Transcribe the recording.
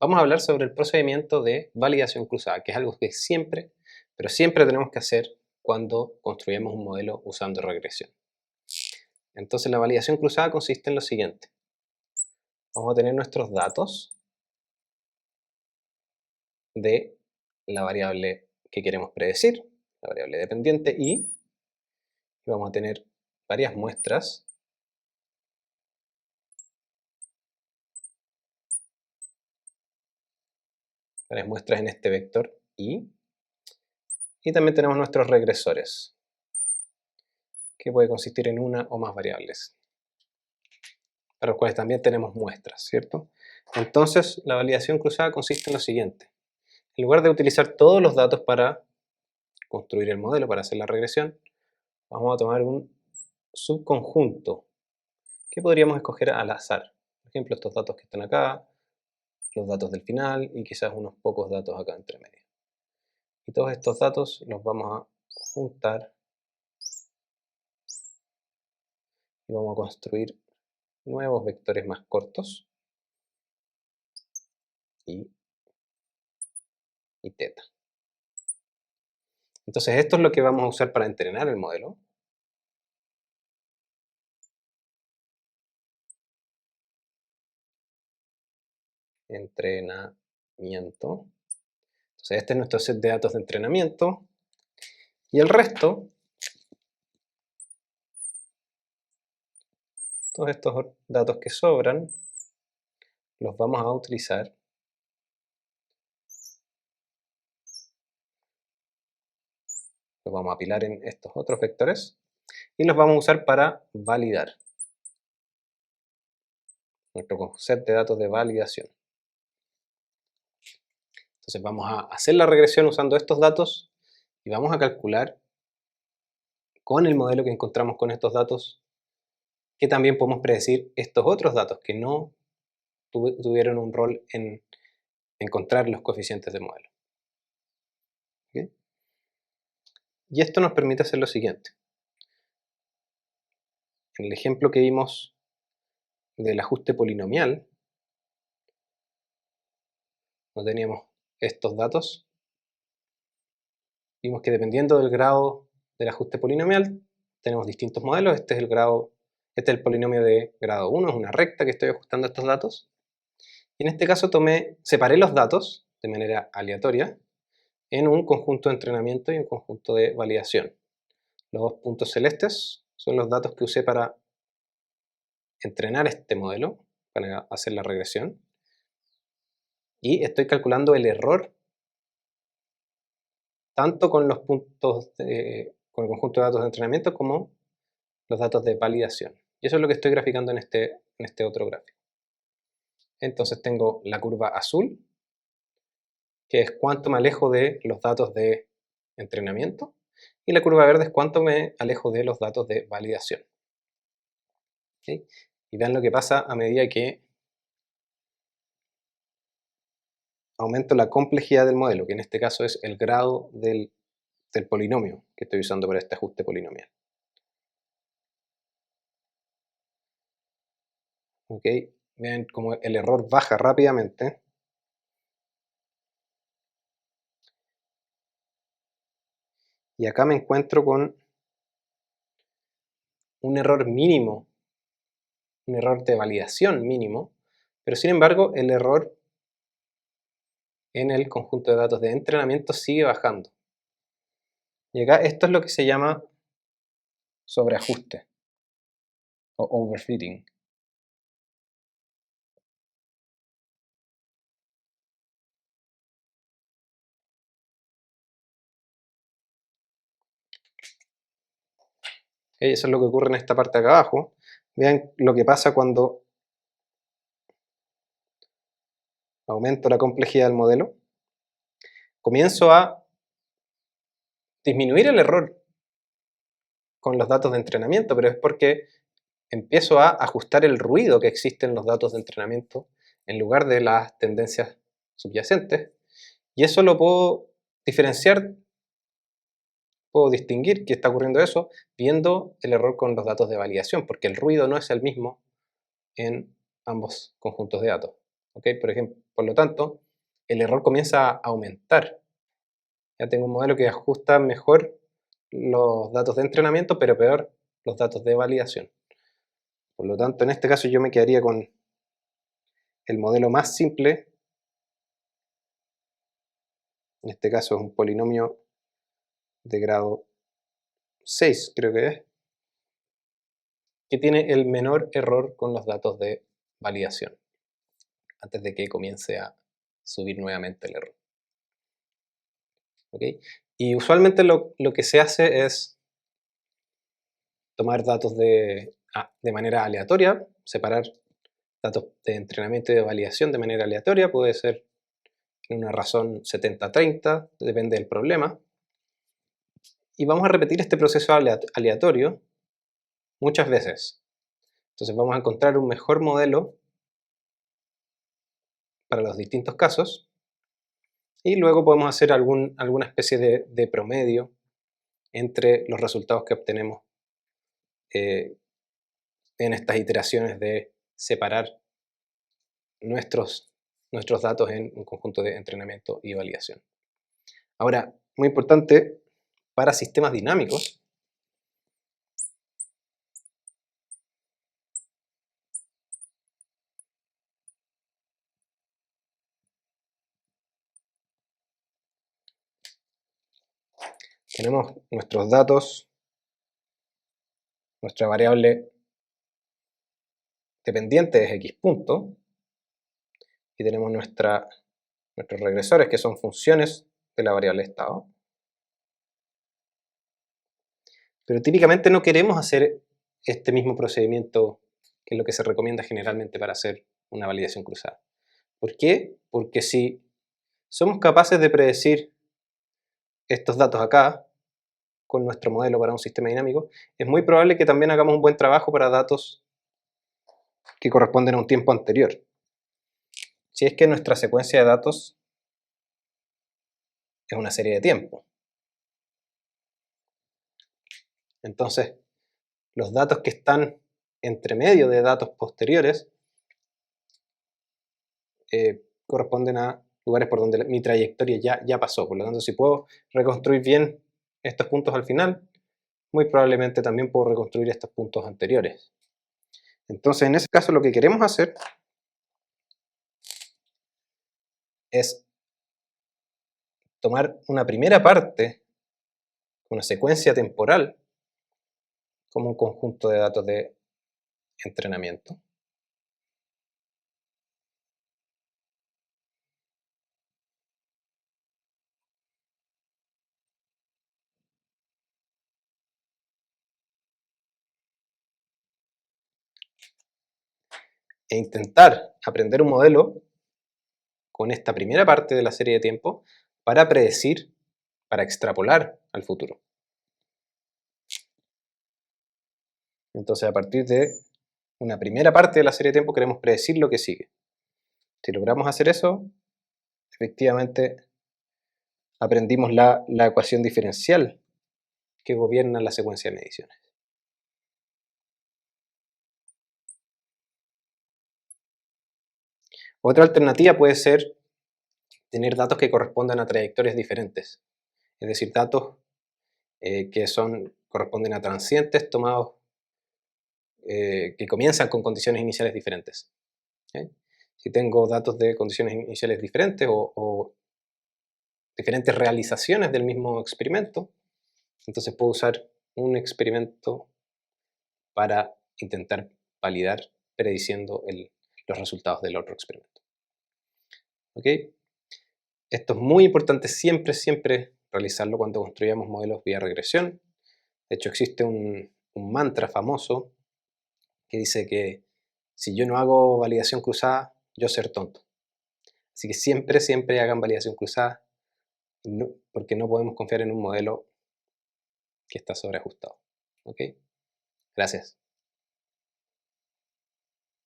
Vamos a hablar sobre el procedimiento de validación cruzada, que es algo que siempre, pero siempre tenemos que hacer cuando construimos un modelo usando regresión. Entonces la validación cruzada consiste en lo siguiente. Vamos a tener nuestros datos de la variable que queremos predecir, la variable dependiente y vamos a tener varias muestras en este vector y también tenemos nuestros regresores, que puede consistir en una o más variables, para los cuales también tenemos muestras, ¿cierto? Entonces, la validación cruzada consiste en lo siguiente. En lugar de utilizar todos los datos para construir el modelo, para hacer la regresión, vamos a tomar un subconjunto que podríamos escoger al azar. Por ejemplo, estos datos que están acá, los datos del final y quizás unos pocos datos acá entre medio. Y todos estos datos los vamos a juntar y vamos a construir nuevos vectores más cortos y teta. Entonces esto es lo que vamos a usar para entrenar el modelo. Entrenamiento. Entonces este es nuestro set de datos de entrenamiento y el resto, todos estos datos que sobran, los vamos a utilizar los vamos a apilar en estos otros vectores y los vamos a usar para validar nuestro set de datos de validación. Entonces vamos a hacer la regresión usando estos datos y vamos a calcular con el modelo que encontramos con estos datos que también podemos predecir estos otros datos que no tuvieron un rol en encontrar los coeficientes del modelo. ¿Okay? Y esto nos permite hacer lo siguiente. En el ejemplo que vimos del ajuste polinomial, no teníamos estos datos. Vimos que dependiendo del grado del ajuste polinomial, tenemos distintos modelos. Este es el polinomio de grado 1, es una recta que estoy ajustando a estos datos. Y en este caso separé los datos de manera aleatoria en un conjunto de entrenamiento y un conjunto de validación. Los dos puntos celestes son los datos que usé para entrenar este modelo, para hacer la regresión. Y estoy calculando el error tanto con los puntos con el conjunto de datos de entrenamiento como los datos de validación. Y eso es lo que estoy graficando en este otro gráfico. Entonces tengo la curva azul, que es cuánto me alejo de los datos de entrenamiento, y la curva verde es cuánto me alejo de los datos de validación. ¿Okay? Y vean lo que pasa a medida que aumento la complejidad del modelo, que en este caso es el grado del polinomio que estoy usando para este ajuste polinomial. ¿Ok? Vean cómo el error baja rápidamente. Y acá me encuentro con un error mínimo, un error de validación mínimo, pero sin embargo el error en el conjunto de datos de entrenamiento sigue bajando. Y acá esto es lo que se llama sobreajuste o overfitting. Eso es lo que ocurre en esta parte de acá abajo. Vean lo que pasa cuando aumento la complejidad del modelo. Comienzo a disminuir el error con los datos de entrenamiento, pero es porque empiezo a ajustar el ruido que existe en los datos de entrenamiento en lugar de las tendencias subyacentes. Y eso lo puedo diferenciar, puedo distinguir que está ocurriendo eso viendo el error con los datos de validación, porque el ruido no es el mismo en ambos conjuntos de datos. ¿Okay? Por ejemplo, Por lo tanto, el error comienza a aumentar. Ya tengo un modelo que ajusta mejor los datos de entrenamiento, pero peor los datos de validación. Por lo tanto, en este caso yo me quedaría con el modelo más simple. En este caso es un polinomio de grado 6, creo que tiene el menor error con los datos de validación, antes de que comience a subir nuevamente el error. ¿Okay? Y usualmente lo que se hace es tomar datos de manera aleatoria, separar datos de entrenamiento y de validación de manera aleatoria, puede ser en una razón 70-30, depende del problema. Y vamos a repetir este proceso aleatorio muchas veces. Entonces vamos a encontrar un mejor modelo para los distintos casos y luego podemos hacer alguna especie de promedio entre los resultados que obtenemos en estas iteraciones de separar nuestros datos en un conjunto de entrenamiento y validación. Ahora, muy importante, para sistemas dinámicos, tenemos nuestros datos, nuestra variable dependiente es x punto, y tenemos nuestros regresores, que son funciones de la variable estado. Pero típicamente no queremos hacer este mismo procedimiento, que es lo que se recomienda generalmente para hacer una validación cruzada. ¿Por qué? Porque si somos capaces de predecir estos datos acá, con nuestro modelo para un sistema dinámico, es muy probable que también hagamos un buen trabajo para datos que corresponden a un tiempo anterior. Si es que nuestra secuencia de datos es una serie de tiempo. Entonces, los datos que están entre medio de datos posteriores corresponden a lugares por donde mi trayectoria ya pasó. Por lo tanto, si puedo reconstruir bien estos puntos al final, muy probablemente también puedo reconstruir estos puntos anteriores. Entonces, en ese caso, lo que queremos hacer es tomar una primera parte, una secuencia temporal, como un conjunto de datos de entrenamiento. E intentar aprender un modelo con esta primera parte de la serie de tiempo para predecir, para extrapolar al futuro. Entonces, a partir de una primera parte de la serie de tiempo queremos predecir lo que sigue. Si logramos hacer eso, efectivamente aprendimos la ecuación diferencial que gobierna la secuencia de mediciones. Otra alternativa puede ser tener datos que correspondan a trayectorias diferentes, es decir, datos que corresponden a transientes tomados que comienzan con condiciones iniciales diferentes. ¿Okay? Si tengo datos de condiciones iniciales diferentes o diferentes realizaciones del mismo experimento, entonces puedo usar un experimento para intentar validar prediciendo los resultados del otro experimento. ¿Ok? Esto es muy importante siempre realizarlo cuando construyamos modelos vía regresión. De hecho, existe un mantra famoso que dice que si yo no hago validación cruzada, yo ser tonto. Así que siempre hagan validación cruzada, porque no podemos confiar en un modelo que está sobreajustado. ¿Ok? Gracias.